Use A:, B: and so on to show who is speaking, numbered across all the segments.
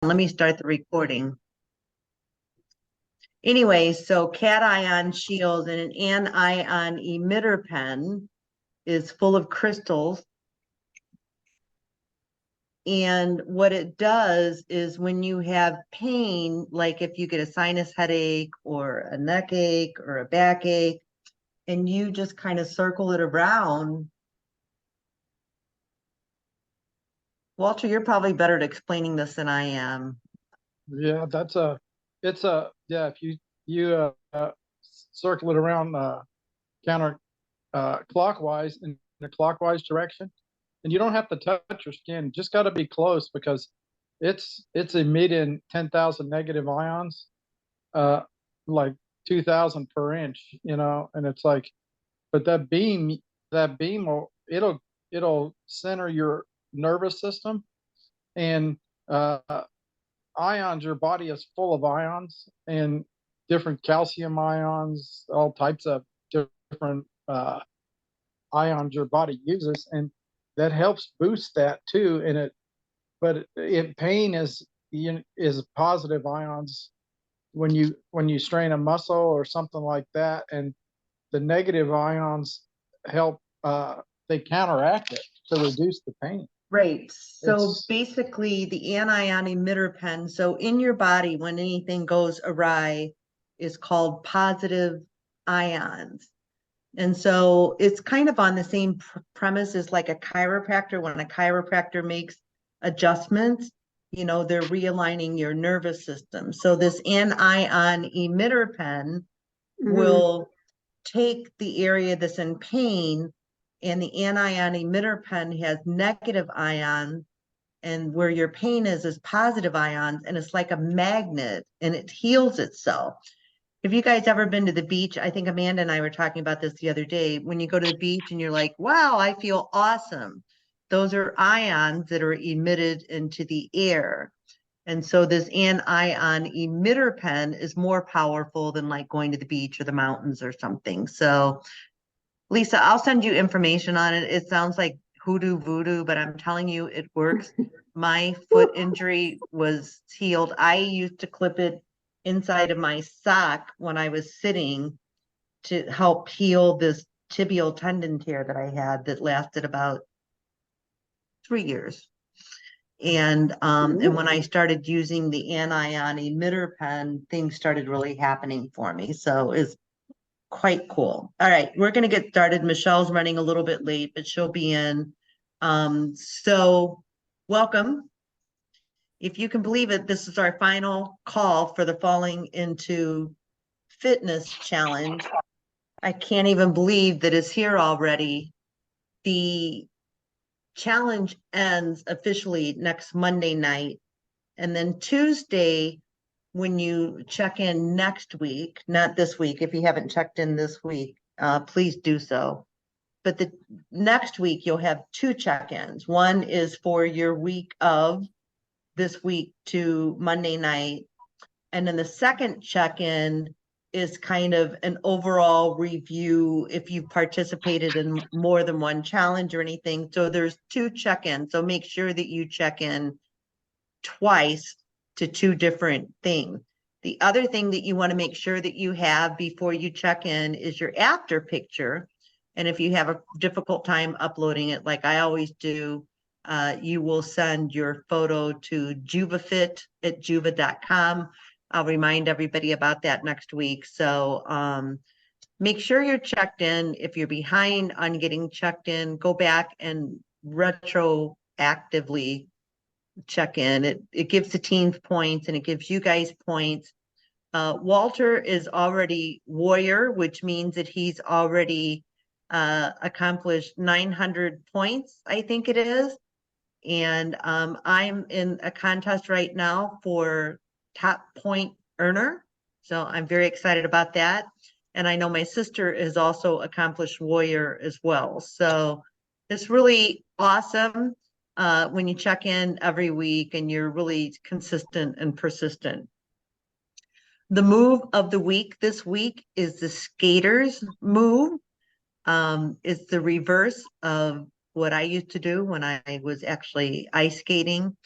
A: let me start the recording. Anyway, so cation shield and an anion emitter pen is full of crystals. And what it does is when you have pain, like if you get a sinus headache or a neck ache or a backache, and you just kind of circle it around. Walter, you're probably better at explaining this than I am.
B: Yeah, yeah, if you circle it around counter clockwise in the clockwise direction, and you don't have to touch your skin, just got to be close because it's emitting 10,000 negative ions, like 2,000 per inch, and it's like, but that beam will it'll center your nervous system, and ions, your body is full of ions and different calcium ions, all types of different ions your body uses, and that helps boost that too. But pain is positive ions when you strain a muscle or something like that, and the negative ions help, they counteract it to reduce the pain.
A: Right. So basically the anion emitter pen, so in your body, when anything goes awry, is called positive ions. And so it's kind of on the same premise as like a chiropractor. When a chiropractor makes adjustments, they're realigning your nervous system. So this anion emitter pen will take the area that's in pain, and the anion emitter pen has negative ions, and where your pain is positive ions, and it's like a magnet, and it heals itself. Have you guys ever been to the beach? I think Amanda and I were talking about this the other day. When you go to the beach and you're like, wow, I feel awesome. Those are ions that are emitted into the air. And so this anion emitter pen is more powerful than like going to the beach or the mountains or something. So Lisa, I'll send you information on it. It sounds like hoodoo voodoo, but I'm telling you, it works. My foot injury was healed. I used to clip it inside of my sock when I was sitting to help heal this tibial tendon tear that I had that lasted about 3 years. And when I started using the anion emitter pen, things started really happening for me. So it's quite cool. All right, we're going to get started. Michelle's running a little bit late, but she'll be in. So welcome. If you can believe it, this is our final call for the Falling Into Fitness Challenge. I can't even believe that it's here already. The challenge ends officially next Monday night. And then Tuesday, when you check in next week, not this week, if you haven't checked in this week, please do so. But the next week, you'll have 2 check-ins. One is for your week of this week to Monday night. And then the second check-in is kind of an overall review if you've participated in more than one challenge or anything. So there's 2 check-ins. So make sure that you check in twice to 2 different things. The other thing that you want to make sure that you have before you check in is your after picture. And if you have a difficult time uploading it, like I always do, you will send your photo to juvafit@juva.com. I'll remind everybody about that next week. So make sure you're checked in. If you're behind on getting checked in, go back and retroactively check in. It gives the teams points and it gives you guys points. Walter is already warrior, which means that he's already accomplished 900 points, I think it is. And I'm in a contest right now for top point earner. So I'm very excited about that. And I know my sister is also accomplished warrior as well. So it's really awesome when you check in every week and you're really consistent and persistent. The move of the week this week is the skater's move. It's the reverse of what I used to do when I was actually ice skating.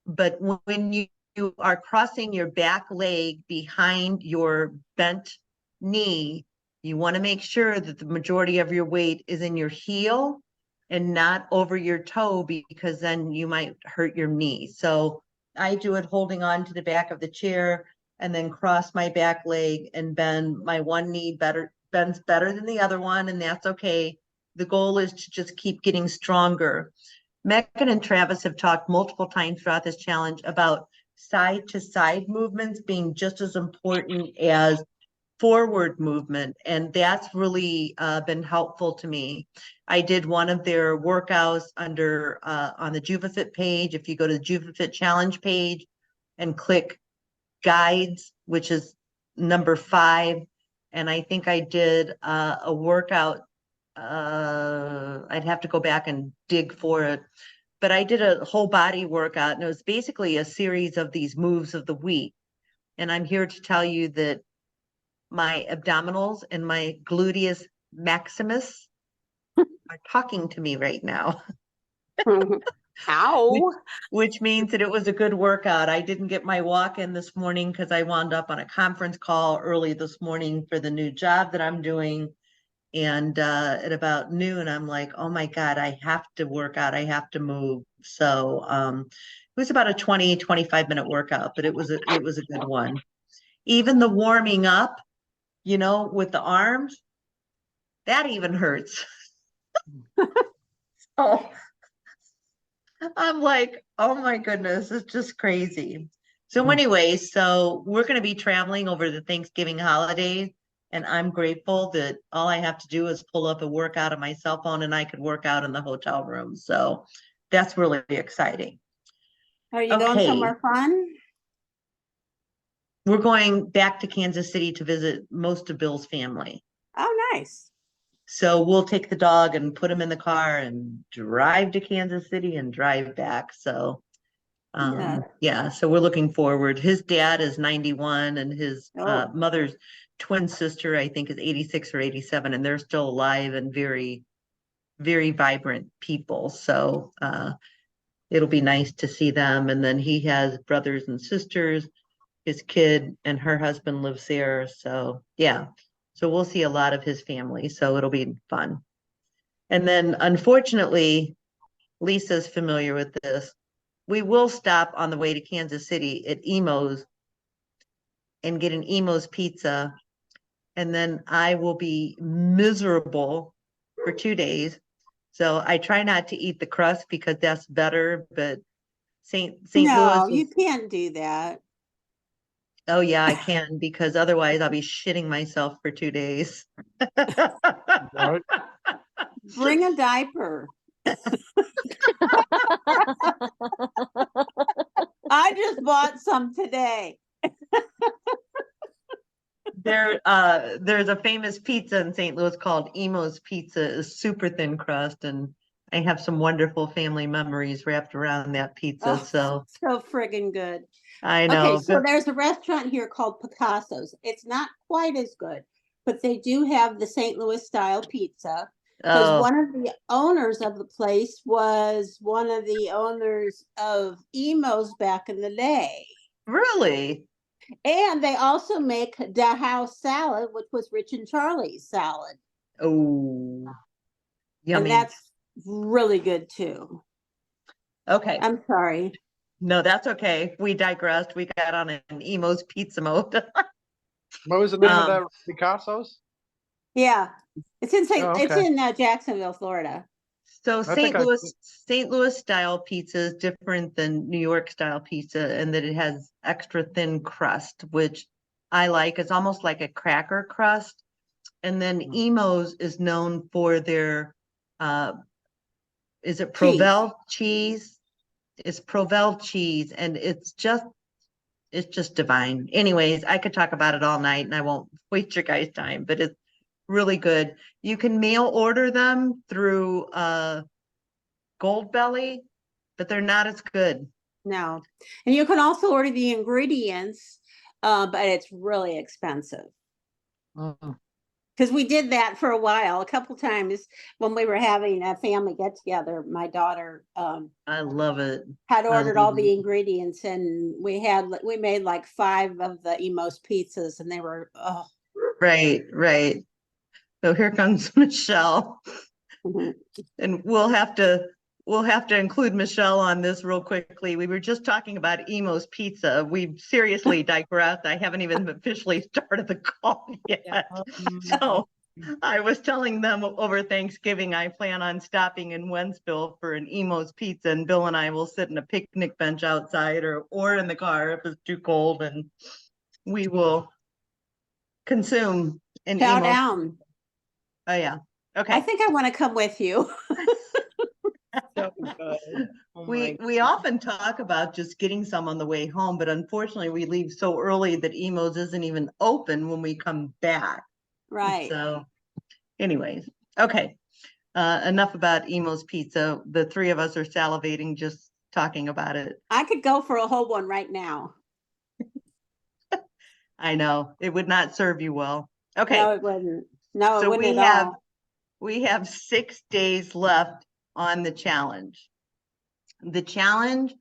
A: But when you you are crossing your back leg behind your bent knee, you want to make sure that the majority of your weight is in your heel and not over your toe, because then you might hurt your knee. So I do it holding on to the back of the chair and then cross my back leg and bend my one knee bends better than the other one, and that's okay. The goal is to just keep getting stronger. Megan and Travis have talked multiple times throughout this challenge about side to side movements being just as important as forward movement, and that's really been helpful to me. I did one of their workouts under on the JuvaFit page. If you go to the JuvaFit challenge page and click guides, which is number 5, and I think I did a workout. I'd have to go back and dig for it, but I did a whole body workout, and it was basically a series of these moves of the week. And I'm here to tell you that my abdominals and my gluteus maximus are talking to me right now.
C: Ow.
A: Which means that it was a good workout. I didn't get my walk in this morning because I wound up on a conference call early this morning for the new job that I'm doing. And at about noon, I'm like, oh my God, I have to work out. I have to move. So it was about a 25 minute workout, but it was a good one. Even the warming up, with the arms, that even hurts. Oh, I'm like, oh my goodness, it's just crazy. So anyway, so we're going to be traveling over the Thanksgiving holidays, and I'm grateful that all I have to do is pull up a workout on my cell phone and I could work out in the hotel room. So that's really exciting.
C: Are you going somewhere fun?
A: We're going back to Kansas City to visit most of Bill's family.
C: Oh, nice.
A: So we'll take the dog and put him in the car and drive to Kansas City and drive back. So yeah, so we're looking forward. His dad is 91 and his mother's twin sister, I think, is 86 or 87, and they're still alive and very, very vibrant people. So it'll be nice to see them. And then he has brothers and sisters. His kid and her husband lives there. So yeah, so we'll see a lot of his family. So it'll be fun. And then unfortunately, Lisa's familiar with this. We will stop on the way to Kansas City at Emo's and get an Emo's pizza. And then I will be miserable for 2 days. So I try not to eat the crust because that's better. But St.
C: No,
A: Louis.
C: you can't do that.
A: Oh yeah, I can, because otherwise I'll be shitting myself for 2 days.
B: Right.
C: Bring a diaper. I just bought some today.
A: There's a famous pizza in St. Louis called Emo's Pizza. Is super thin crust, and I have some wonderful family memories wrapped around that pizza.
C: So friggin' good.
A: I know.
C: Okay, so there's a restaurant here called Picasso's. It's not quite as good, but they do have the St. Louis style pizza. Because one of the owners of the place was one of the owners of Emo's back in the day.
A: Really?
C: And they also make Da House salad, which was Rich and Charlie's salad.
A: Oh, yummy.
C: And that's really good too.
A: Okay.
C: I'm sorry.
A: No, that's okay. We digressed. We got on an Emo's pizza mode.
B: What was the name of that? Picasso's?
C: Yeah, it's in
B: it's in
C: Jacksonville, Florida.
A: So St. Louis style pizza is different than New York style pizza in that it has extra thin crust, which I like. It's almost like a cracker crust. And then Emo's is known for their is it Provel cheese? It's Provel cheese, and it's just divine. Anyways, I could talk about it all night and I won't waste your guys' time, but it's really good. You can mail order them through Goldbelly, but they're not as good.
C: No. And you can also order the ingredients, but it's really expensive. Because we did that for a while, a couple times when we were having a family get together. My daughter
A: I love it.
C: had
A: I
C: ordered all
A: love
C: the
A: it.
C: ingredients, and we made like 5 of the Emos pizzas, and they were
A: Right, right. So here comes Michelle.
C: mhm.
A: And we'll have to include Michelle on this real quickly. We were just talking about Emo's Pizza. We've seriously digressed. I haven't even officially started the call yet. So I was telling them over Thanksgiving, I plan on stopping in Wentzville for an Emo's Pizza, and Bill and I will sit in a picnic bench outside or in the car if it's too cold, and we will consume an
C: Chow
A: Emo's.
C: down.
A: Oh yeah.
C: I
A: Okay.
C: think I want to come with you.
D: So good. Oh
A: We
D: my
A: we often talk about just getting some on the way home, but unfortunately we leave so early that Emo's isn't even open when we come back.
C: Right.
A: So anyways, okay. Enough about Emo's Pizza. The 3 of us are salivating just talking about it.
C: I could go for a whole one right now.
A: I know it would not serve you well.
C: No,
A: Okay,
C: it wouldn't. No, it
A: so
C: wouldn't at all.
A: we have 6 days left on the challenge. The challenge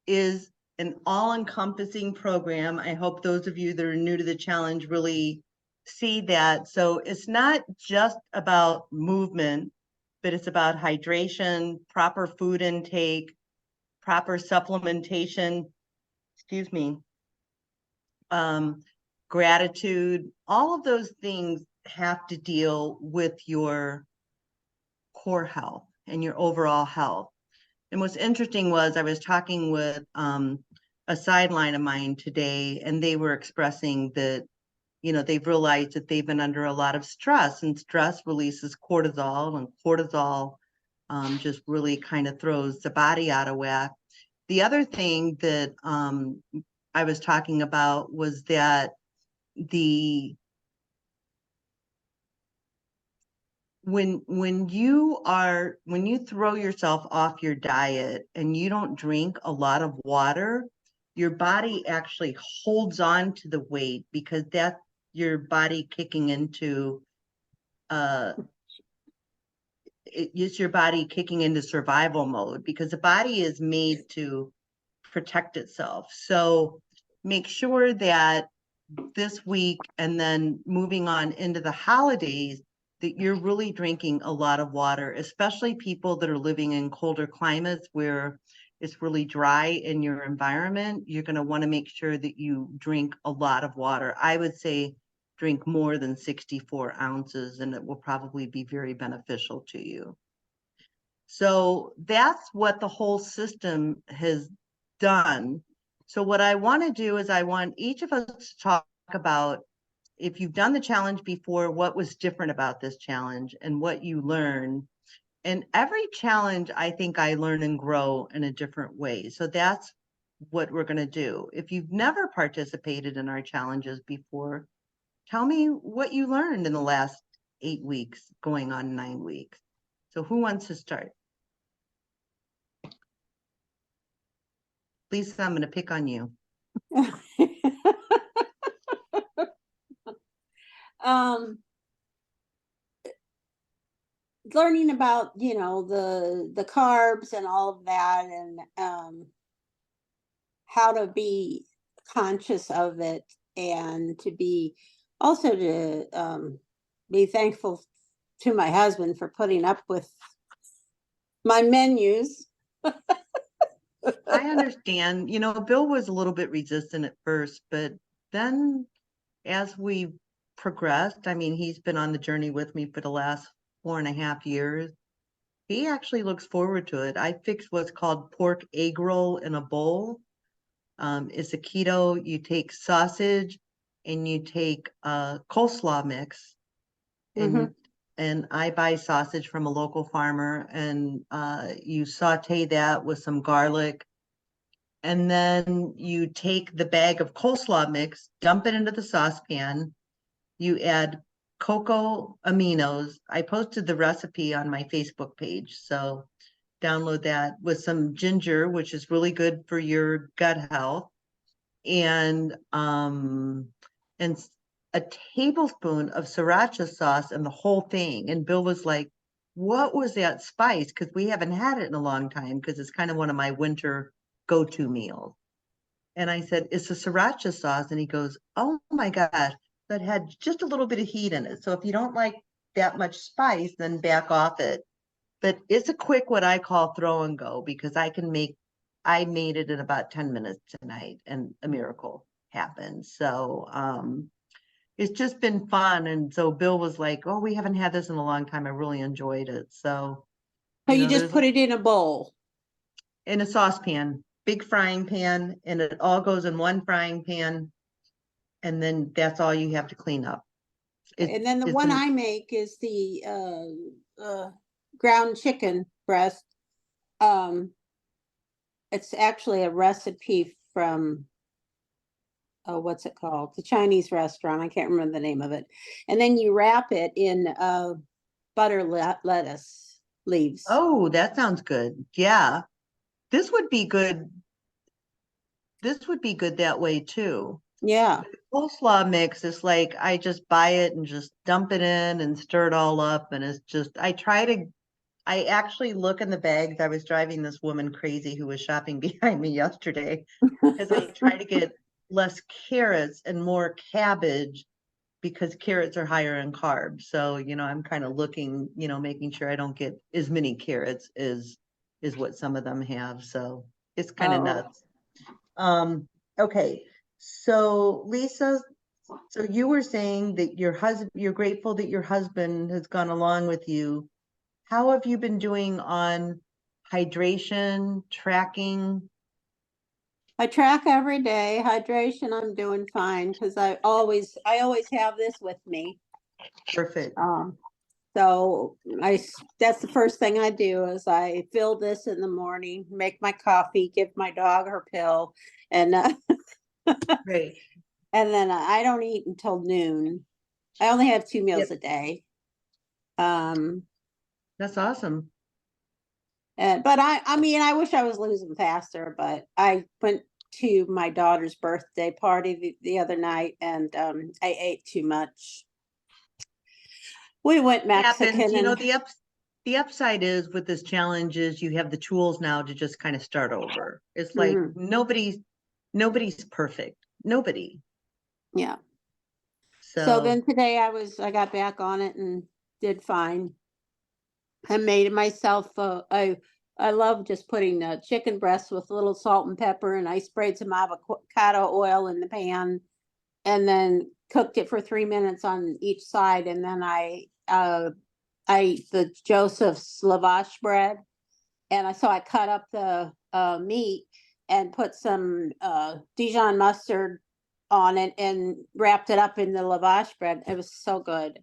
A: is an all-encompassing program. I hope those of you that are new to the challenge really see that. So it's not just about movement, but it's about hydration, proper food intake, proper supplementation, excuse me, gratitude. All of those things have to deal with your core health and your overall health. And what's interesting was I was talking with a sideline of mine today, and they were expressing that, you know, they've realized that they've been under a lot of stress, and stress releases cortisol, and cortisol just really kind of throws the body out of whack. The other thing that I was talking about was that when you throw yourself off your diet and you don't drink a lot of water, your body actually holds on to the weight, because that's your body kicking into it's your body kicking into survival mode, because the body is made to protect itself. So make sure that this week and then moving on into the holidays, that you're really drinking a lot of water, especially people that are living in colder climates where it's really dry in your environment. You're going to want to make sure that you drink a lot of water. I would say drink more than 64 ounces, and it will probably be very beneficial to you. So that's what the whole system has done. So what I want to do is I want each of us to talk about, if you've done the challenge before, what was different about this challenge and what you learned. And every challenge, I think I learn and grow in a different way. So that's what we're going to do. If you've never participated in our challenges before, tell me what you learned in the last 8 weeks, going on 9 weeks. So who wants to start? Lisa, I'm going to pick on you.
C: um Learning about, you know, the carbs and all of that, and how to be conscious of it, and to be also to be thankful to my husband for putting up with my menus.
A: I understand. You know, Bill was a little bit resistant at first, but then as we progressed, I mean, he's been on the journey with me for the last 4.5 years. He actually looks forward to it. I fixed what's called pork egg roll in a bowl. It's a keto. You take sausage and you take a coleslaw mix, and I buy sausage from a local farmer, and you saute that with some garlic. And then you take the bag of coleslaw mix, dump it into the saucepan. You add cocoa aminos. I posted the recipe on my Facebook page, so download that, with some ginger, which is really good for your gut health, and a tablespoon of sriracha sauce and the whole thing. And Bill was like, what was that spice? Because we haven't had it in a long time, because it's kind of one of my winter go-to meals. And I said, it's a sriracha sauce. And he goes, oh my gosh, that had just a little bit of heat in it. So if you don't like that much spice, then back off it. But it's a quick, what I call throw and go, because I made it in about 10 minutes tonight and a miracle happened. So it's just been fun. And so Bill was like, oh, we haven't had this in a long time. I really enjoyed it. So,
C: So you
A: know,
C: just put it in a bowl.
A: in a saucepan, big frying pan, and it all goes in one frying pan. And then that's all you have to clean up.
C: And then the
A: it's
C: one
A: an-
C: I make is the ground chicken breast. It's actually a recipe from what's it called? The Chinese restaurant. I can't remember the name of it. And then you wrap it in butter lettuce leaves.
A: Oh, that sounds good. Yeah. This would be good. This would be good that way too.
C: Yeah.
A: Coleslaw mix is like, I just buy it and just dump it in and stir it all up. And it's just, I actually look in the bags. I was driving this woman crazy who was shopping behind me yesterday, because I try to get less carrots and more cabbage, because carrots are higher in carbs. So, I'm kind of looking, making sure I don't get as many carrots as what some of them have. So it's kind of
C: Oh.
A: nuts. Okay. So Lisa, so you were saying that you're grateful that your husband has gone along with you. How have you been doing on hydration, tracking?
C: I track every day. Hydration, I'm doing fine because I always have this with me.
A: Perfect.
C: So that's the first thing I do is I fill this in the morning, make my coffee, give my dog her pill, and
A: Great.
C: and then I don't eat until noon. I only have 2 meals
A: Yep.
C: a day.
A: That's awesome.
C: But I mean, I wish I was losing faster, but I went to my daughter's birthday party the other night and I ate too much. We went Mexican
A: Happens.
C: and
A: The upside is with this challenge is you have the tools now to just kind of start over. It's like
C: Mhm.
A: nobody's perfect. Nobody.
C: yeah. So
A: So
C: then today I got back on it and did fine. I made myself I love just putting chicken breasts with a little salt and pepper, and I sprayed some avocado oil in the pan and then cooked it for 3 minutes on each side, and then I ate the Joseph's lavash bread, and I cut up the meat and put some Dijon mustard on it and wrapped it up in the lavash bread. It was so good.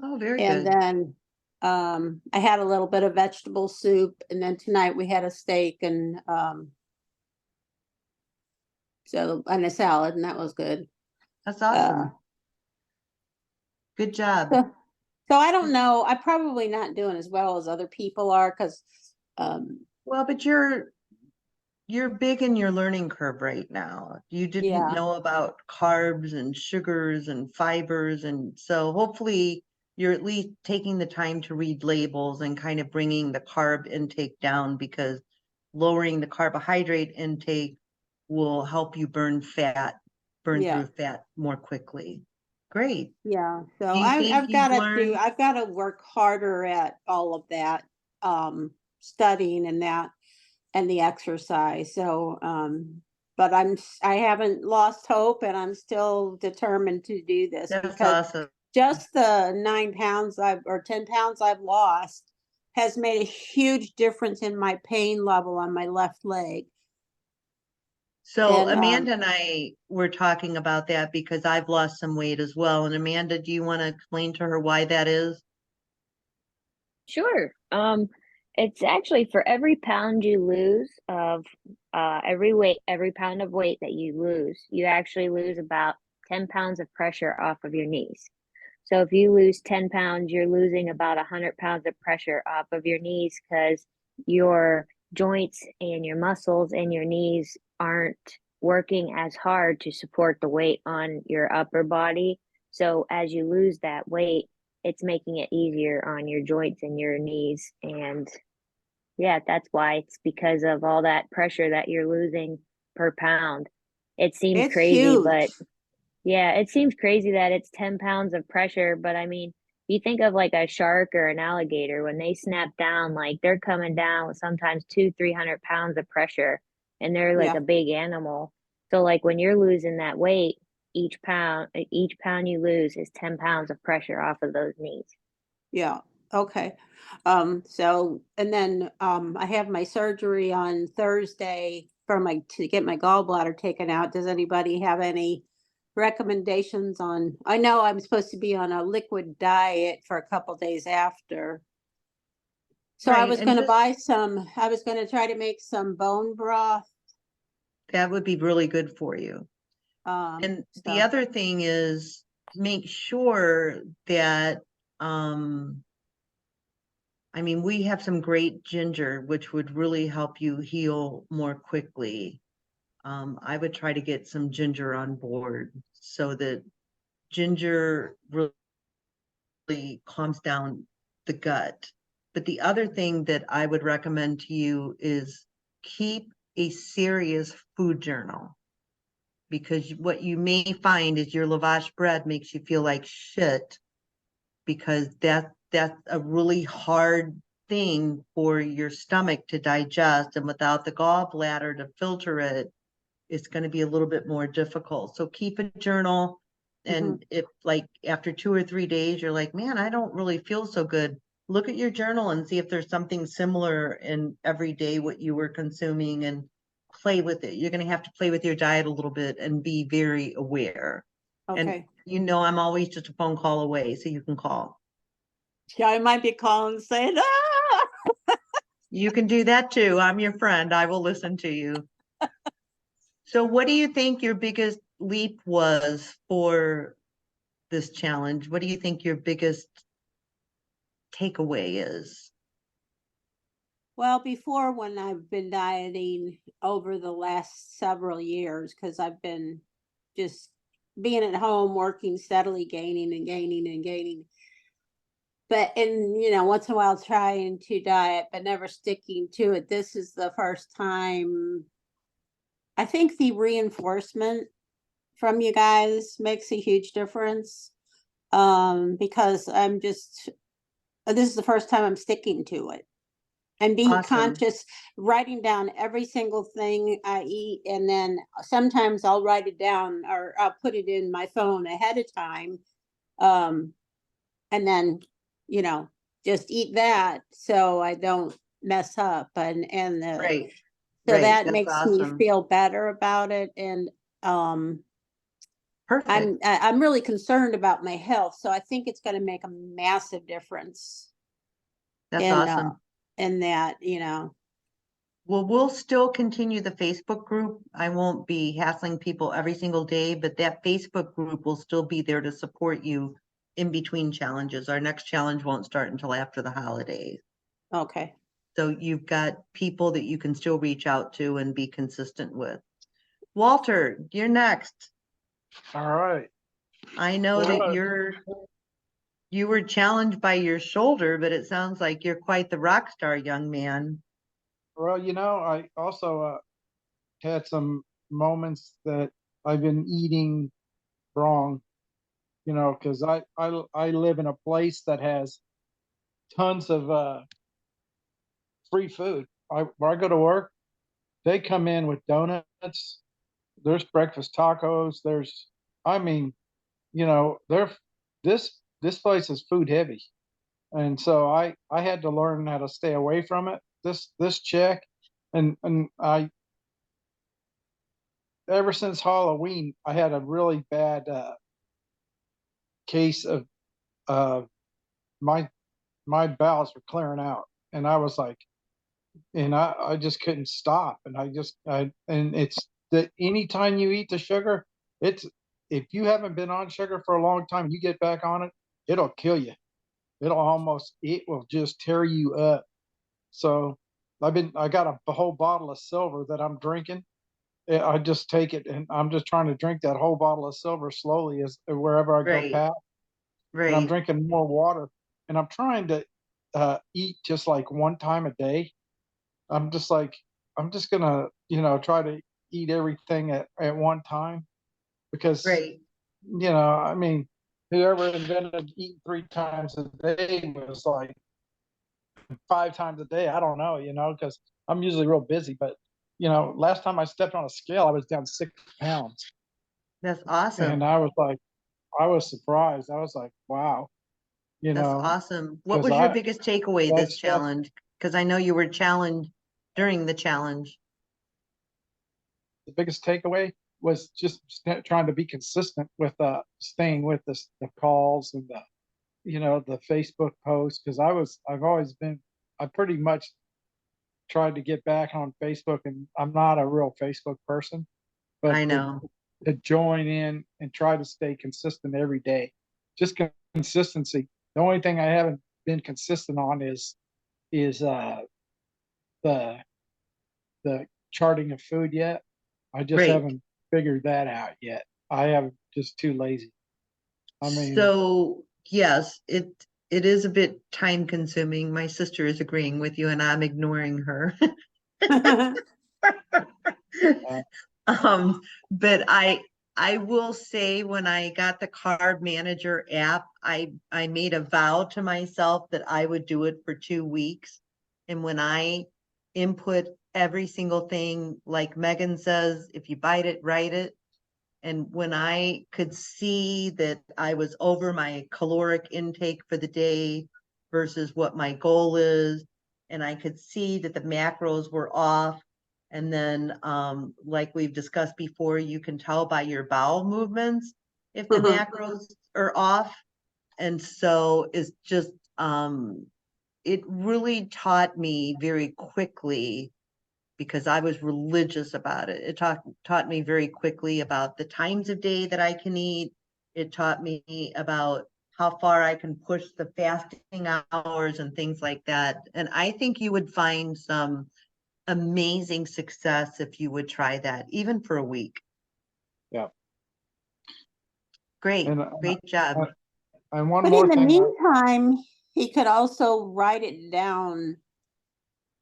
A: oh, very
C: And
A: good.
C: then I had a little bit of vegetable soup, and then tonight we had a steak and a salad, and that was good.
A: That's awesome.
C: Uh,
A: Good job.
C: so I don't know. I'm probably not doing as well as other people are because
A: Well, but you're big in your learning curve right now. You didn't
C: yeah.
A: know about carbs and sugars and fibers, and so hopefully you're at least taking the time to read labels and kind of bringing the carb intake down, because lowering the carbohydrate intake will help you burn
C: Yeah.
A: through fat more quickly. Great.
C: Yeah, so
A: Do you think
C: I've
A: you've
C: got to
A: learned?
C: I've got to work harder at all of that, studying and that and the exercise. So, but I haven't lost hope and I'm still determined to do this
A: That's
C: because
A: awesome.
C: just the 9 pounds or 10 pounds I've lost has made a huge difference in my pain level on my left leg.
A: So
C: And,
A: Amanda and I were talking about that because I've lost some weight as well. And Amanda, do you want to explain to her why that is?
E: Sure. It's actually for every pound you lose of every pound of weight that you lose, you actually lose about 10 pounds of pressure off of your knees. So if you lose 10 pounds, you're losing about 100 pounds of pressure off of your knees because your joints and your muscles and your knees aren't working as hard to support the weight on your upper body. So as you lose that weight, it's making it easier on your joints and your knees. And yeah, that's why it's because of all that pressure that you're losing per pound. It seems
C: It's
E: crazy, but
C: huge.
E: yeah, it seems crazy that it's 10 pounds of pressure. But I mean, you think of like a shark or an alligator, when they snap down, like they're coming down with sometimes 200-300 pounds of pressure, and they're like
C: Yeah,
E: a big animal. So like when you're losing that weight, each pound you lose is 10 pounds of pressure off of those knees.
C: yeah. Okay. So and then I have my surgery on Thursday for my to get my gallbladder taken out. Does anybody have any recommendations on, I know I'm supposed to be on a liquid diet for a couple days after. So I
A: Right,
C: was
A: and
C: gonna
A: just
C: buy some, I was gonna try to make some bone broth.
A: that would be really good for you. And the
C: So
A: other thing is make sure that, um, I mean, we have some great ginger, which would really help you heal more quickly. I would try to get some ginger on board so that ginger really calms down the gut. But the other thing that I would recommend to you is keep a serious food journal, because what you may find is your lavash bread makes you feel like shit, because that's a really hard thing for your stomach to digest, and without the gallbladder to filter it, it's going to be a little bit more difficult. So keep a journal,
C: mhm,
A: and if like after 2 or 3 days you're like, man, I don't really feel so good, look at your journal and see if there's something similar in every day what you were consuming, and play with it. You're going to have to play with your diet a little bit and be very aware. And
C: okay.
A: I'm always just a phone call away, so you can call.
C: Yeah, I might be calling saying, ah!
A: You can do that too. I'm your friend. I will listen to you. So what do you think your biggest leap was for this challenge? What do you think your biggest takeaway is?
C: Well, before, when I've been dieting over the last several years, because I've been just being at home, working steadily, gaining and gaining and gaining. But, and once in a while trying to diet, but never sticking to it. This is the first time. I think the reinforcement from you guys makes a huge difference. Because this is the first time I'm sticking to it and being
A: Awesome.
C: conscious, writing down every single thing I eat. And then sometimes I'll write it down, or I'll put it in my phone ahead of time. Um, and then, you know, just eat that so I don't mess up.
A: Right,
C: So
A: right.
C: that
A: That's
C: makes me
A: awesome.
C: feel better about it. And,
A: Perfect.
C: I'm really concerned about my health. So I think it's going to make a massive difference
A: That's
C: in,
A: awesome.
C: in that,
A: Well, we'll still continue the Facebook group. I won't be hassling people every single day, but that Facebook group will still be there to support you in between challenges. Our next challenge won't start until after the holidays.
C: Okay.
A: So you've got people that you can still reach out to and be consistent with. Walter, you're next.
B: All right.
A: I know that
B: Well,
A: you were challenged by your shoulder, but it sounds like you're quite the rock star, young man.
B: I also had some moments that I've been eating wrong, because I live in a place that has tons of free food. Where I go to work, they come in with donuts. There's breakfast tacos. I mean, they're this place is food heavy, and so I had to learn how to stay away from it. This check, and I ever since Halloween, I had a really bad case of uh, my my bowels were clearing out, and I was like, and I just couldn't stop, and and it's that anytime you eat the sugar, it's if you haven't been on sugar for a long time, you get back on it, it'll kill you. It will just tear you up. So I got a whole bottle of silver that I'm drinking, I just take it, and I'm just trying to drink that whole bottle of silver slowly as wherever I go
A: Right,
B: past. And I'm
A: right,
B: drinking more water, and I'm trying to eat just like one time a day. I'm just like, I'm just gonna, try to eat everything at one time because,
A: right.
B: I mean, whoever invented eating 3 times a day was like 5 times a day. I don't know, because I'm usually real busy. But, last time I stepped on a scale, I was down 6 pounds.
A: That's
B: And
A: awesome.
B: I was like, I was surprised. I was like, wow,
A: That's awesome. What
B: because
A: was your biggest takeaway
B: that
A: this
B: stuff,
A: challenge? Because I know you were challenged during the challenge.
B: the biggest takeaway was just trying to be consistent with staying with the calls and the Facebook posts, because I've always been, I pretty much tried to get back on Facebook, and I'm not a real Facebook person, but
A: I know.
B: to join in and try to stay consistent every day. Just consistency. The only thing I haven't been consistent on is the the charting of food yet. I just
A: Right.
B: haven't figured that out yet. I have just too lazy. I mean,
A: So yes, it is a bit time consuming. My sister is agreeing with you and I'm ignoring her.
B: uh,
A: But I will say when I got the Carb Manager app, I made a vow to myself that I would do it for 2 weeks. And when I input every single thing, like Megan says, if you bite it, write it. And when I could see that I was over my caloric intake for the day versus what my goal is, and I could see that the macros were off. And then, like we've discussed before, you can tell by your bowel movements if the macros are off. And so it's just, it really taught me very quickly because I was religious about it. It taught me very quickly about the times of day that I can eat. It taught me about how far I can push the fasting hours and things like that. And I think you would find some amazing success if you would try that, even for a week.
B: yeah.
A: Great,
B: And
A: great job.
B: and one
C: But in
B: more
C: the
B: thing,
C: meantime, he could also write it down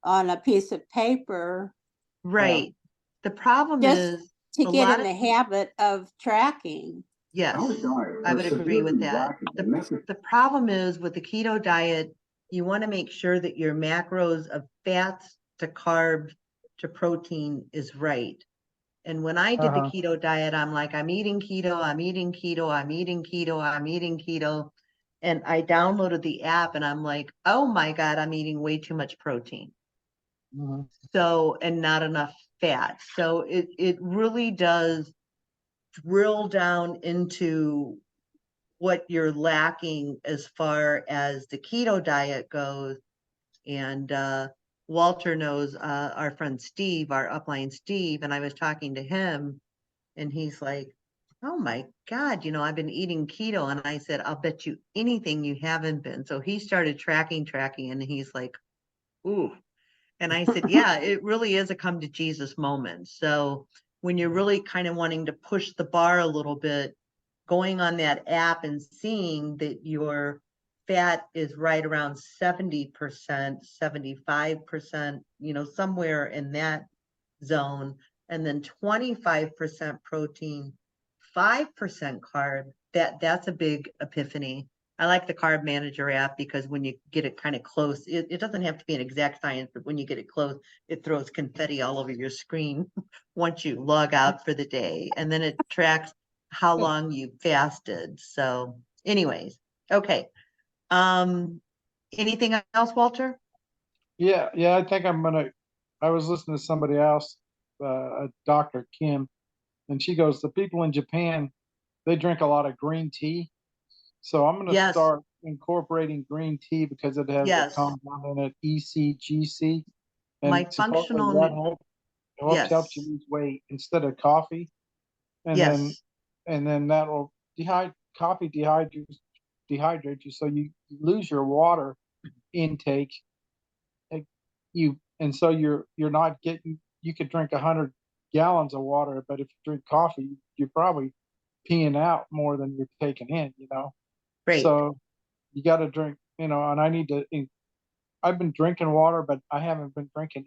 C: on a piece of paper
A: Right. The problem
C: just
A: is
C: to
A: a
C: get
A: lot
C: in
A: of,
C: the habit of tracking.
A: yes, I would agree with that. The problem is with the keto diet, you want to make sure that your macros of fats to carbs to protein is right. And when I did the
B: uh-huh,
A: keto diet, I'm like, I'm eating keto, I'm eating keto, I'm eating keto, I'm eating keto. And I downloaded the app and I'm like, oh my God, I'm eating way too much protein.
B: mhm.
A: So, and not enough fat. So it really does drill down into what you're lacking as far as the keto diet goes. And Walter knows our friend Steve, our upline Steve, and I was talking to him, and he's like, "Oh my God, I've been eating keto." And I said, "I'll bet you anything you haven't been." So he started tracking, and he's like, "Ooh." And I said, "Yeah, it really is a come to Jesus moment." So when you're really kind of wanting to push the bar a little bit, going on that app and seeing that your fat is right around 70%, 75%, somewhere in that zone, and then 25% protein, 5% carb, that's a big epiphany. I like the Carb Manager app because when you get it kind of close, it doesn't have to be an exact science, but when you get it close, it throws confetti all over your screen once you log out for the day. And then it tracks how long you fasted. So anyways, okay. Anything else, Walter?
B: Yeah. I was listening to somebody else, Dr. Kim, and she goes, the people in Japan, they drink a lot of green tea. So I'm going to
A: Yes,
B: start incorporating green tea because it has the
A: yes.
B: compound in it, ECGC, and
A: My
B: supposedly
A: functional,
B: that helps you
A: yes,
B: lose weight instead of coffee. And then
A: yes,
B: that will coffee dehydrate you, so you lose your water intake. Like, and so you're not getting, you could drink 100 gallons of water, but if you drink coffee, you're probably peeing out more than you're taking in, you know?
A: Right.
B: So you got to drink, you know, and I need to, I've been drinking water, but I haven't been drinking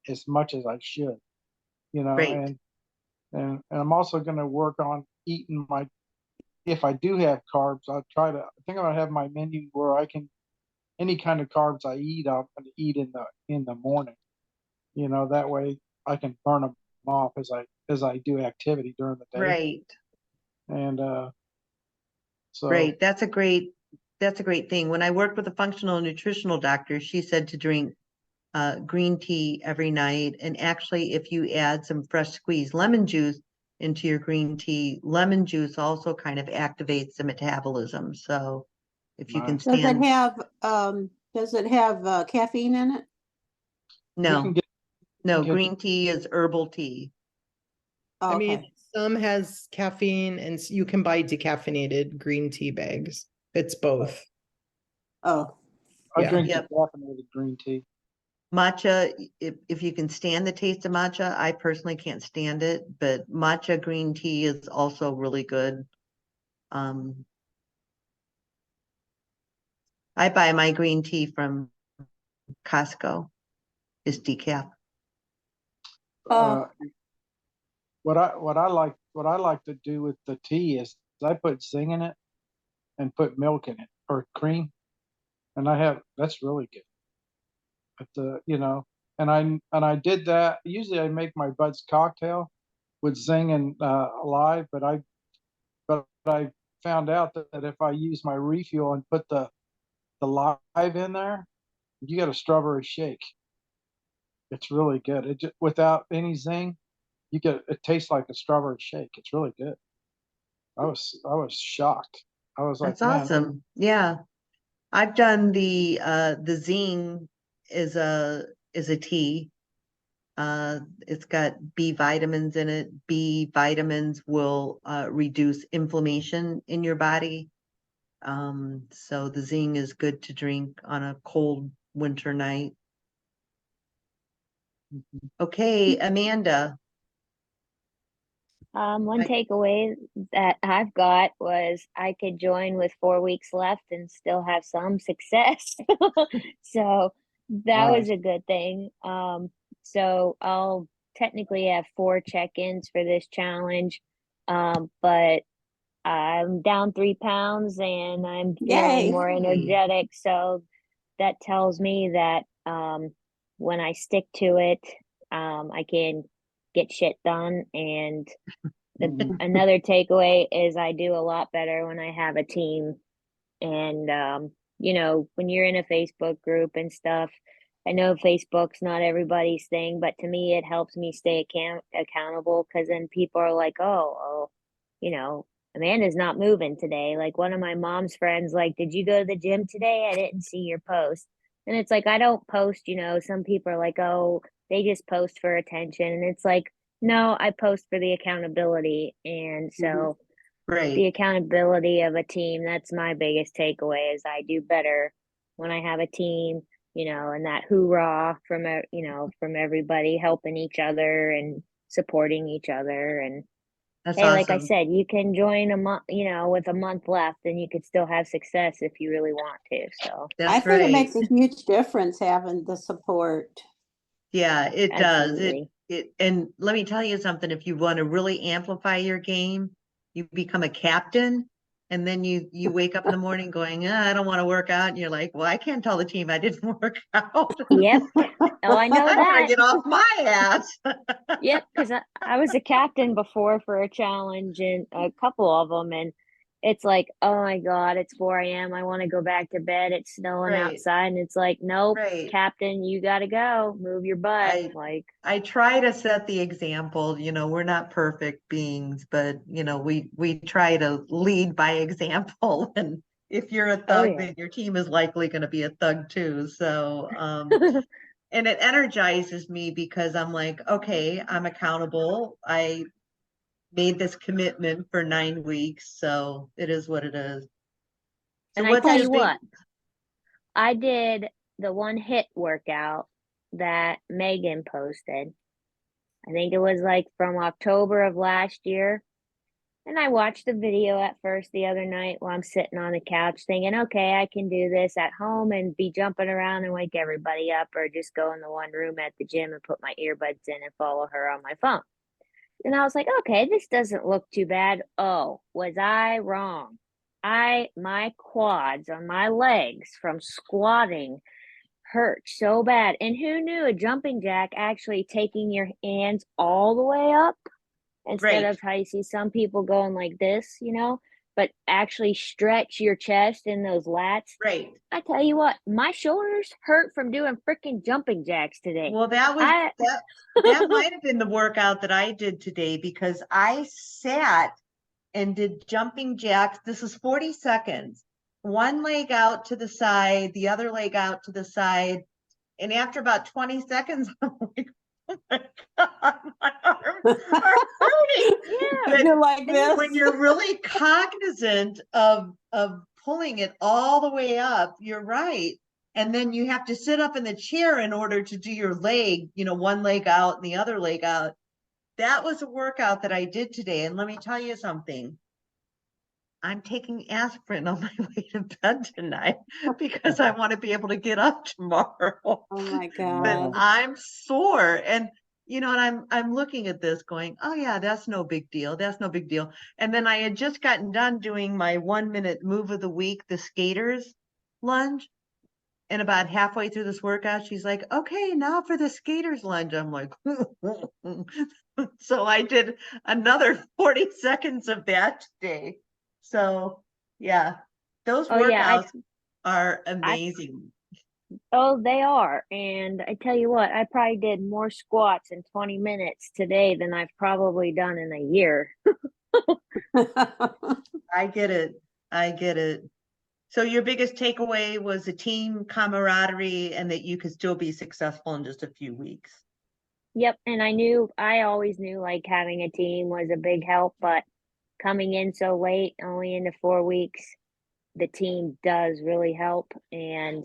B: as much as I should, you know,
A: Right.
B: and I'm also going to work on eating my, if I do have carbs, I think I'm gonna have my menu where I can, any kind of carbs I eat, I'm gonna eat in the morning, you know, that way I can burn them off as I do activity during the day.
A: Right.
B: And, so.
A: Right. That's a great thing. When I worked with a functional nutritional doctor, she said to drink green tea every night. And actually, if you add some fresh squeezed lemon juice into your green tea, lemon juice also kind of activates the metabolism. So if you can
B: Nice.
A: stand,
C: Does it have caffeine in it?
B: You
A: no,
B: can get,
A: no,
B: get-
A: green tea is herbal tea.
C: Oh,
D: I mean,
C: okay.
D: some has caffeine and you can buy decaffeinated green tea bags. It's both.
C: Oh,
B: I
D: Yeah.
B: drink
A: Yep.
B: decaffeinated green tea.
A: Matcha, if you can stand the taste of matcha, I personally can't stand it, but matcha green tea is also really good. I buy my green tea from Costco. It's decaf.
C: Oh.
B: What I like to do with the tea is I put zing in it and put milk in it or cream, and that's really good. But you know, and I did that. Usually I make my Bud's cocktail with zing and live, but I found out that if I use my refuel and put the live in there, you get a strawberry shake. It's really good. It just, without any zing, it tastes like a strawberry shake. It's really good. I was shocked. I was like,
A: That's
B: man,
A: awesome. Yeah. I've done the zing is a tea. It's got B vitamins in it. B vitamins will reduce inflammation in your body. So the zing is good to drink on a cold winter night. Okay, Amanda.
E: One
A: I-
E: takeaway that I've got was I could join with 4 weeks left and still have some success. So that was
B: nice.
E: a good thing. So I'll technically have 4 check-ins for this challenge. But I'm down 3 pounds and I'm feeling
C: Yay.
E: more
A: Yay.
E: energetic. So that tells me that when I stick to it, I can get shit done. And
B: Mhm.
E: another takeaway is I do a lot better when I have a team. And you know, when you're in a Facebook group and stuff, I know Facebook's not everybody's thing, but to me, it helps me stay accountable because then people are like, oh, you know, Amanda's not moving today. Like one of my mom's friends, like, did you go to the gym today? I didn't see your post. And it's like, I don't post, you know, some people are like, oh, they just post for attention. And it's like, no, I post for the accountability. And so the
A: Right.
E: accountability of a team, that's my biggest takeaway is I do better when I have a team, you know, and that hoorah from, you know, from everybody helping each other and supporting each other. And
A: That's
E: hey, like I
A: awesome.
E: said, you can join a month, you know, with a month left and you could still have success if you really want to. So
C: I
A: That's
C: think it
A: right.
C: makes a huge difference having the support.
A: Yeah, it does.
E: absolutely.
A: And let me tell you something, if you want to really amplify your game, you become a captain, and then you wake up in the morning going, I don't want to work out. And you're like, well, I can't tell the team I didn't work out.
E: Yep. Oh, I know
A: I want to
E: that.
A: get off my ass.
E: Yep, because I was a captain before for a challenge and a couple of them, and it's like, oh my God, it's 4 a.m. I want to go back to bed. It's snowing
A: Right,
E: outside, and it's like, nope,
A: right.
E: captain, you gotta go. Move your butt.
A: I
E: Like,
A: I try to set the example, we're not perfect beings, but we try to lead by example. And if you're a
E: oh
A: thug,
E: yeah.
A: then your team is likely going to be a thug too. So, and it energizes me because I'm like, okay, I'm accountable. I made this commitment for 9 weeks, so it is what it is. So
E: And I
A: what's
E: tell
A: your
E: you
A: big,
E: what, I did the one hit workout that Megan posted. I think it was like from October of last year. And I watched the video at first the other night while I'm sitting on the couch thinking, okay, I can do this at home and be jumping around and wake everybody up, or just go in the one room at the gym and put my earbuds in and follow her on my phone. And I was like, okay, this doesn't look too bad. Oh, was I wrong? My quads on my legs from squatting hurt so bad. And who knew a jumping jack actually taking your hands all the way up instead
A: Right.
E: of how you see some people going like this, but actually stretch your chest in those lats.
A: Right.
E: I tell you what, my shoulders hurt from doing freaking jumping jacks today.
A: Well, that might have been the workout that I did today, because I sat and did jumping jacks. This is 40 seconds. One leg out to the side, the other leg out to the side. And after about 20 seconds, I'm like, oh my God, my arms are hurting.
E: Yeah.
C: You're like
A: And
C: this.
A: when you're really cognizant of pulling it all the way up, you're right. And then you have to sit up in the chair in order to do your leg, one leg out and the other leg out. That was a workout that I did today. And let me tell you something. I'm taking aspirin on my way to bed tonight because I want to be able to get up tomorrow.
C: Oh my
A: But
C: God.
A: I'm sore, and and I'm looking at this going, oh yeah, that's no big deal. That's no big deal. And then I had just gotten done doing my 1-minute move of the week, the skaters lunge. And about halfway through this workout, she's like, okay, now for the skaters lunge. I'm like, so I did another 40 seconds of that today. So yeah, those
E: Oh yeah,
A: workouts are amazing.
E: oh, they are. And I tell you what, I probably did more squats in 20 minutes today than I've probably done in a year.
A: I get it. I get it. So your biggest takeaway was the team camaraderie and that you could still be successful in just a few weeks.
E: Yep. And I always knew like having a team was a big help, but coming in so late, only into 4 weeks, the team does really help. And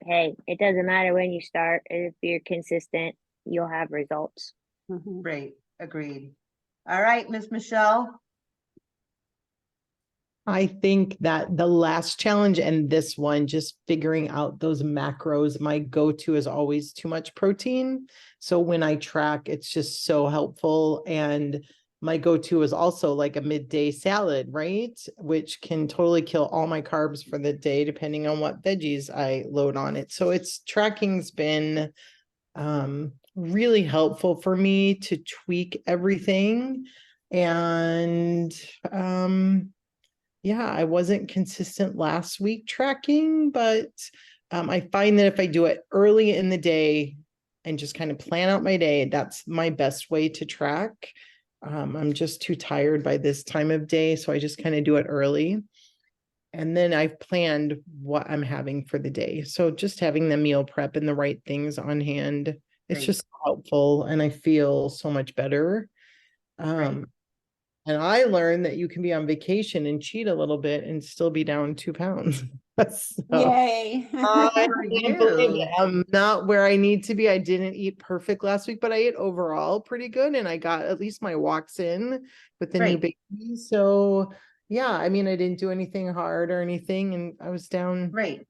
E: hey, it doesn't matter when you start. If you're consistent, you'll have results.
C: Mhm.
A: Great. Agreed. All right, Miss Michelle.
D: I think that the last challenge and this one, just figuring out those macros, my go-to is always too much protein. So when I track, it's just so helpful. And my go-to is also like a midday salad, right? Which can totally kill all my carbs for the day, depending on what veggies I load on it. So tracking's been really helpful for me to tweak everything. And yeah, I wasn't consistent last week tracking, but I find that if I do it early in the day and just kind of plan out my day, that's my best way to track. I'm just too tired by this time of day, so I just kind of do it early. And then I've planned what I'm having for the day. So just having the meal prep and the right things on hand, it's
A: Great.
D: just helpful, and I feel so much better.
A: Great.
D: And I learned that you can be on vacation and cheat a little bit and still be down 2 pounds. So
C: Yay.
D: I
A: For
D: can't believe
A: you.
D: it. I'm not where I need to be. I didn't eat perfect last week, but I ate overall pretty good. And I got at least my walks in with the new
A: Right.
D: baby. So yeah, I mean, I didn't do anything hard or anything. And I was down
A: Right.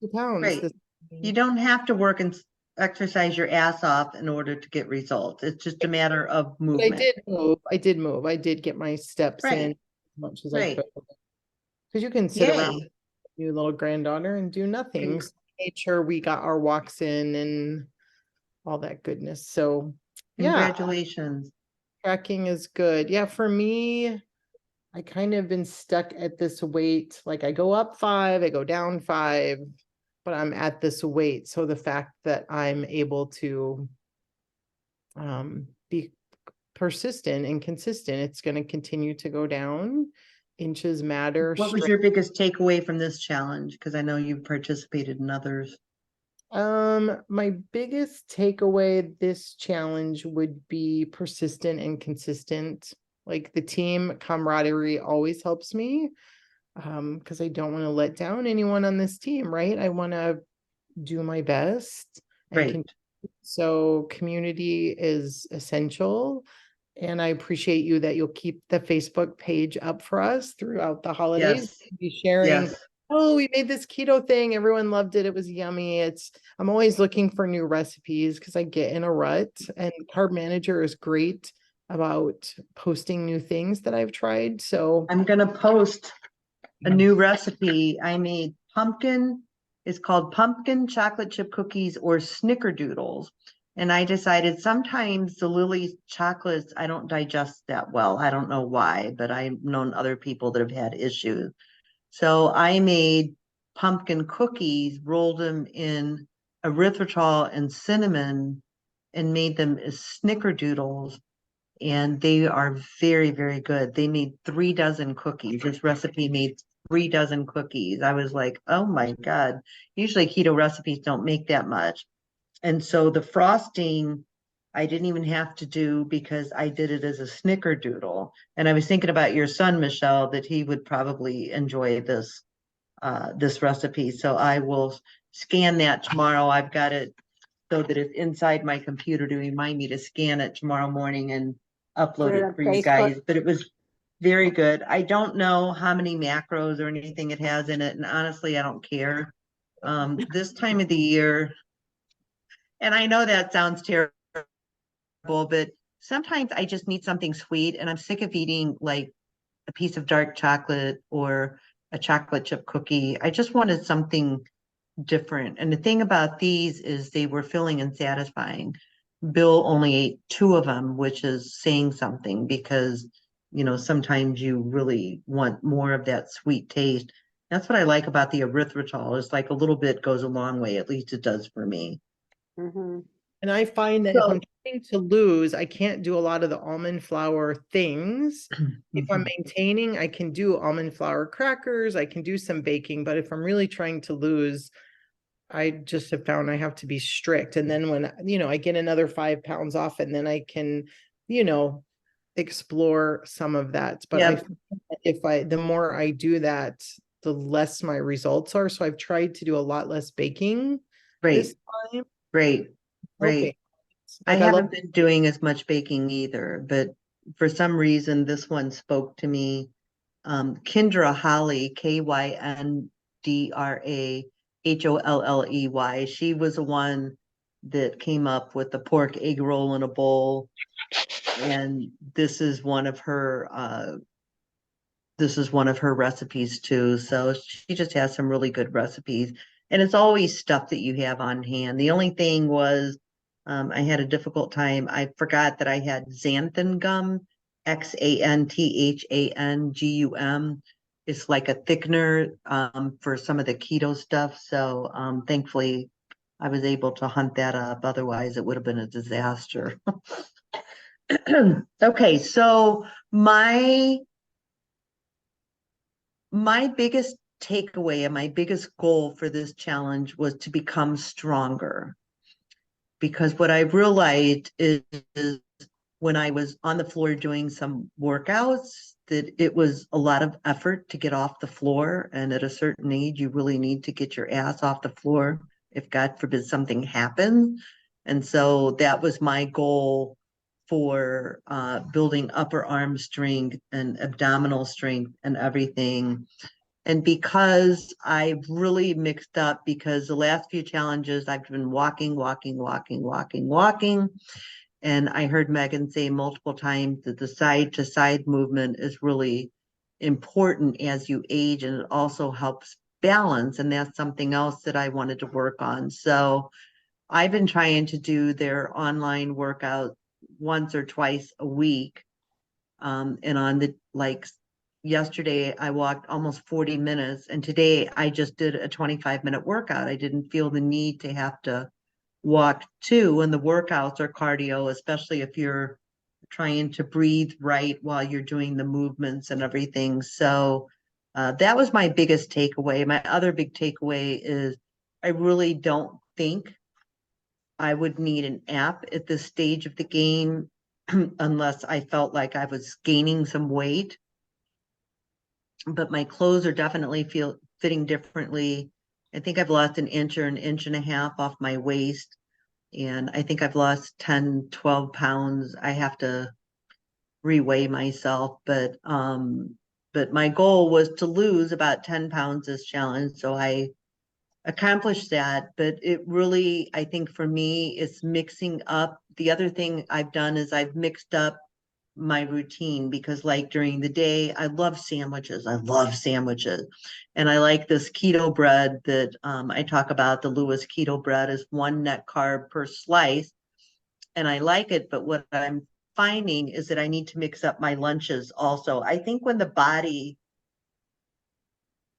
D: 2 pounds.
A: Right. You don't have to work and exercise your ass off in order to get results. It's just a matter of
D: But I
A: movement.
D: did move. I did move. I did get my steps in
A: Right.
D: as much as I
A: Right.
D: could. Because you can sit around
A: Yay.
D: with your little granddaughter and do nothing.
A: Right.
D: So I made sure we got our walks in and all that goodness. So yeah,
A: Congratulations.
D: tracking is good. Yeah, for me, I kind of been stuck at this weight. Like I go up 5, I go down 5, but I'm at this weight. So the fact that I'm able to be persistent and consistent, it's going to continue to go down. Inches matter.
A: What was your biggest takeaway from this challenge? Because I know you've participated in others.
D: My biggest takeaway this challenge would be persistent and consistent. Like the team camaraderie always helps me. Because I don't want to let down anyone on this team, right? I want to do my best and
A: Right.
D: continue So community is essential. And I appreciate you that you'll keep the Facebook page up for us throughout the holidays.
A: Yes,
D: Be sharing,
A: yes.
D: oh, we made this keto thing. Everyone loved it. It was yummy. I'm always looking for new recipes because I get in a rut, and Carb Manager is great about posting new things that I've tried. So
A: I'm gonna post a new recipe. I made it's called pumpkin chocolate chip cookies or snickerdoodles. And I decided sometimes the Lily's chocolates, I don't digest that well. I don't know why, but I've known other people that have had issues. So I made pumpkin cookies, rolled them in erythritol and cinnamon, and made them as snickerdoodles. And they are very, very good. They made 3 dozen cookies. This recipe made 3 dozen cookies. I was like, oh my God. Usually keto recipes don't make that much. And so the frosting, I didn't even have to do because I did it as a snickerdoodle. And I was thinking about your son, Michelle, that he would probably enjoy this recipe. So I will scan that tomorrow. I've got it so that it's inside my computer to remind me to scan it tomorrow morning and upload
C: Put it
A: it
C: on
A: for you
C: Facebook.
A: guys. But it was very good. I don't know how many macros or anything it has in it, and honestly, I don't care. This time of the year, and I know that sounds terrible, but sometimes I just need something sweet, and I'm sick of eating like a piece of dark chocolate or a chocolate chip cookie. I just wanted something different. And the thing about these is they were filling and satisfying. Bill only ate 2 of them, which is saying something because, sometimes you really want more of that sweet taste. That's what I like about the erythritol. It's like a little bit goes a long way, at least it does for me.
C: Mhm.
D: and I find that if I'm trying to lose, I can't do a lot of the almond flour things. If I'm maintaining, I can do almond flour crackers, I can do some baking, but if I'm really trying to lose, I just have found I have to be strict. And then when, I get another 5 pounds off, and then I can, explore some of that. But I
A: Yep.
D: find that the more I do that, the less my results are. So I've tried to do a lot less baking this
A: Great,
D: time.
A: great,
D: Hoping.
A: great. I
D: Like I love
A: haven't been doing as much baking either, but for some reason, this one spoke to me. Kendra Holly, KYNDRA HOLLEY. She was the one that came up with the pork egg roll in a bowl. And this is one of her recipes too. So she just has some really good recipes. And it's always stuff that you have on hand. The only thing was I had a difficult time. I forgot that I had xanthan gum, XANTHANGUM. It's like a thickener for some of the keto stuff. So thankfully I was able to hunt that up. Otherwise it would have been a disaster. Okay, so my biggest takeaway and my biggest goal for this challenge was to become stronger. Because what I realized is when I was on the floor doing some workouts, that it was a lot of effort to get off the floor. And at a certain age, you really need to get your ass off the floor if God forbid something happens. And so that was my goal for building upper arm strength and abdominal strength and everything. And because I've really mixed up, because the last few challenges I've been walking. And I heard Megan say multiple times that the side to side movement is really important as you age, and it also helps balance. And that's something else that I wanted to work on. So I've been trying to do their online workout once or twice a week. And on the yesterday I walked almost 40 minutes, and today I just did a 25-minute workout. I didn't feel the need to have to walk too, and the workouts are cardio, especially if you're trying to breathe right while you're doing the movements and everything. So that was my biggest takeaway. My other big takeaway is I really don't think I would need an app at this stage of the game unless I felt like I was gaining some weight. But my clothes are definitely fitting differently. I think I've lost an inch or an inch and a half off my waist. And I think I've lost 10, 12 pounds. I have to reweigh myself, but my goal was to lose about 10 pounds this challenge. So I accomplished that, but it really, I think for me, it's mixing up. The other thing I've done is I've mixed up my routine, because like during the day, I love sandwiches. I love sandwiches. And I like this keto bread that I talk about. The Lewis keto bread is 1 net carb per slice. And I like it, but what I'm finding is that I need to mix up my lunches also. I think when the body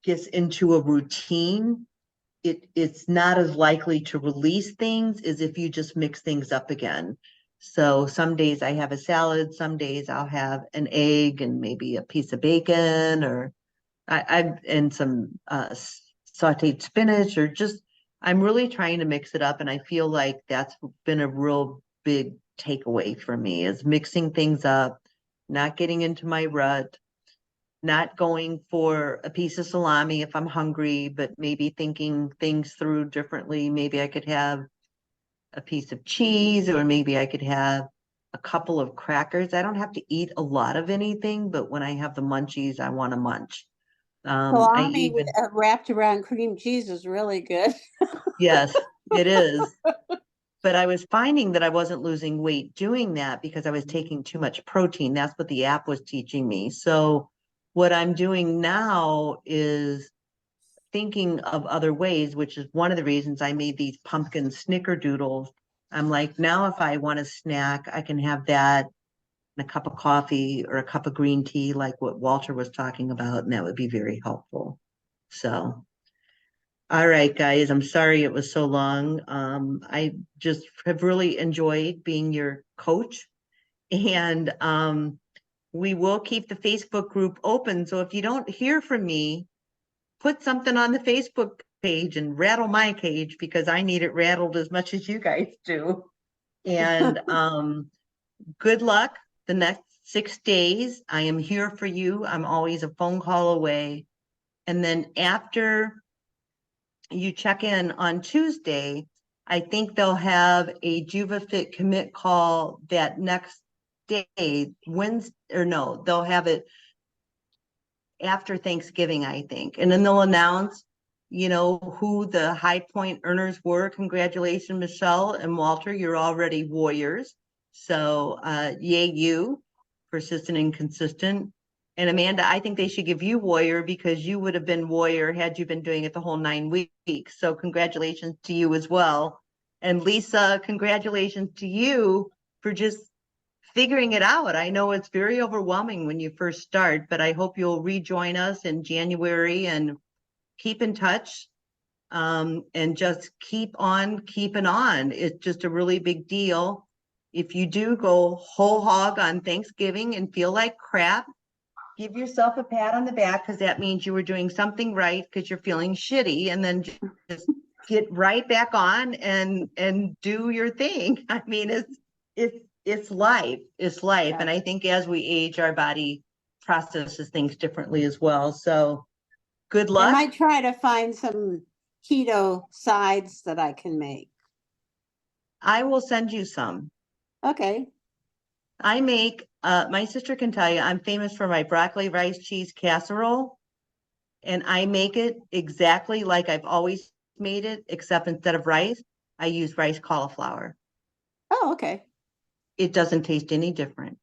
A: gets into a routine, it's not as likely to release things as if you just mix things up again. So some days I have a salad, some days I'll have an egg and maybe a piece of bacon, or and some sauteed spinach, or just, I'm really trying to mix it up. And I feel like that's been a real big takeaway for me, is mixing things up, not getting into my rut, not going for a piece of salami if I'm hungry, but maybe thinking things through differently. Maybe I could have a piece of cheese, or maybe I could have a couple of crackers. I don't have to eat a lot of anything, but when I have the munchies, I want to munch. I
C: Salami with
A: even,
C: wrapped around cream cheese is really good.
A: yes, it is. But I was finding that I wasn't losing weight doing that because I was taking too much protein. That's what the app was teaching me. So what I'm doing now is thinking of other ways, which is one of the reasons I made these pumpkin snickerdoodles. I'm like, now if I want a snack, I can have that and a cup of coffee or a cup of green tea, like what Walter was talking about, and that would be very helpful. So, all right, guys, I'm sorry it was so long. I just have really enjoyed being your coach, and we will keep the Facebook group open. So if you don't hear from me, put something on the Facebook page and rattle my cage, because I need it rattled as much as you guys do. And good luck the next 6 days. I am here for you. I'm always a phone call away. And then after you check in on Tuesday, I think they'll have a JuvaFit commit call that next day, Wednesday, or no, they'll have it after Thanksgiving, I think. And then they'll announce, who the high point earners were. Congratulations, Michelle and Walter, you're already warriors. So yay you, persistent and consistent. And Amanda, I think they should give you warrior, because you would have been warrior had you been doing it the whole 9 weeks. So congratulations to you as well. And Lisa, congratulations to you for just figuring it out. I know it's very overwhelming when you first start, but I hope you'll rejoin us in January and keep in touch, and just keep on keeping on. It's just a really big deal. If you do go whole hog on Thanksgiving and feel like crap, give yourself a pat on the back, because that means you were doing something right, because you're feeling shitty, and then just get right back on and do your thing. I mean, it's life. It's life.
C: Yeah.
A: And I think as we age, our body processes things differently as well. So good
C: I
A: luck.
C: might try to find some keto sides that I can make.
A: I will send you some.
C: Okay.
A: I make, my sister can tell you, I'm famous for my broccoli rice cheese casserole. And I make it exactly like I've always made it, except instead of rice, I use rice cauliflower.
C: Oh, okay.
A: It doesn't taste any different.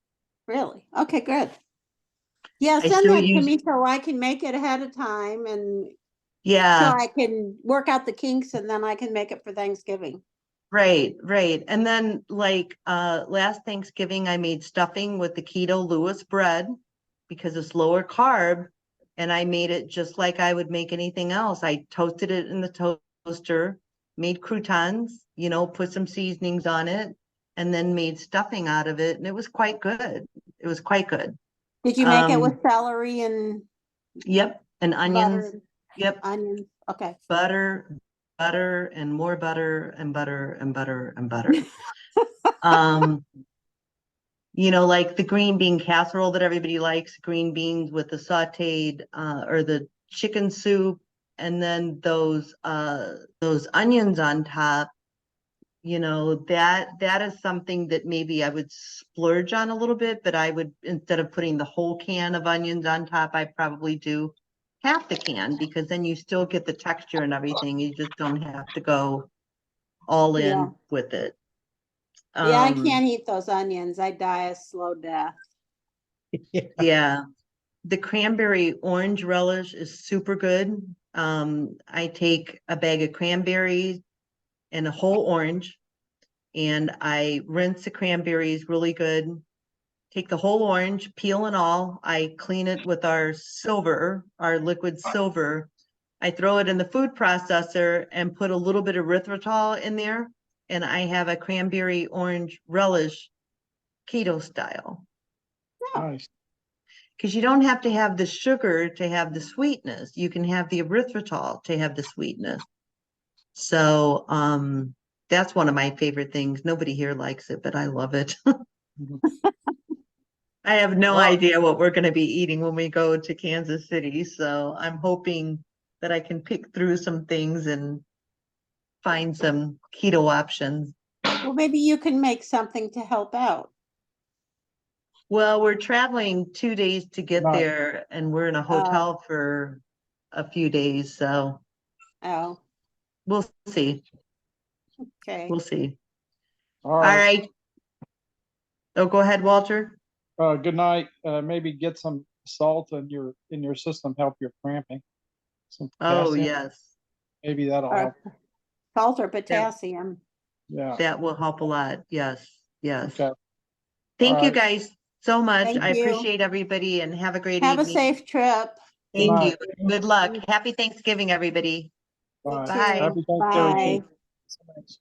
C: Really? Okay, good. Yeah,
A: I
C: send
A: still
C: that to
A: use,
C: me so I can make it ahead of time, and so
A: yeah,
C: I can work out the kinks, and then I can make it for Thanksgiving.
A: right. And then like last Thanksgiving, I made stuffing with the keto Lewis bread, because it's lower carb. And I made it just like I would make anything else. I toasted it in the toaster, made croutons, put some seasonings on it, and then made stuffing out of it. And it was quite good. It was quite good.
C: Did you make it with celery and
A: Yep. And onions.
C: butter,
A: Yep.
C: onions? Okay.
A: Butter, and more butter, and butter, and butter, and butter. Like the green bean casserole that everybody likes, green beans with the sauteed or the chicken soup, and then those onions on top. You know, that is something that maybe I would splurge on a little bit, but I would, instead of putting the whole can of onions on top, I'd probably do half the can, because then you still get the texture and everything. You just don't have to go all
C: Yeah.
A: in with it.
C: Yeah, I can't eat those onions. I die a slow death.
A: Yeah, the cranberry orange relish is super good. I take a bag of cranberries and a whole orange, and I rinse the cranberries really good. Take the whole orange, peel and all. I clean it with our silver, our liquid silver. I throw it in the food processor and put a little bit of erythritol in there, and I have a cranberry orange relish keto style.
B: Nice.
A: Because you don't have to have the sugar to have the sweetness. You can have the erythritol to have the sweetness. So that's one of my favorite things. Nobody here likes it, but I love it. I have no
B: Wow.
A: idea what we're going to be eating when we go to Kansas City. So I'm hoping that I can pick through some things and find some keto options.
C: Well, maybe you can make something to help out.
A: Well, we're traveling 2 days to get
B: Right.
A: there, and we're in a hotel for a few days. So
C: Oh,
A: we'll see.
C: okay.
A: We'll see.
B: All
A: All
B: right.
A: right. Oh, go ahead, Walter.
B: Good night. Maybe get some salt in your system, help your cramping. Some
A: Oh,
B: potassium,
A: yes.
B: maybe that'll help.
C: Or salt or potassium.
B: Yeah.
A: That will help a lot. Yes. Yes.
B: Okay.
A: Thank you
B: Alright.
A: guys so much.
C: Thank
A: I
C: you.
A: appreciate everybody, and have a great
C: Have a
A: evening.
C: safe trip.
A: Thank
B: Good
A: you.
B: night.
A: Good luck. Happy Thanksgiving, everybody.
B: Bye.
A: Bye.
B: Happy Thanksgiving.
C: Bye.
B: So much.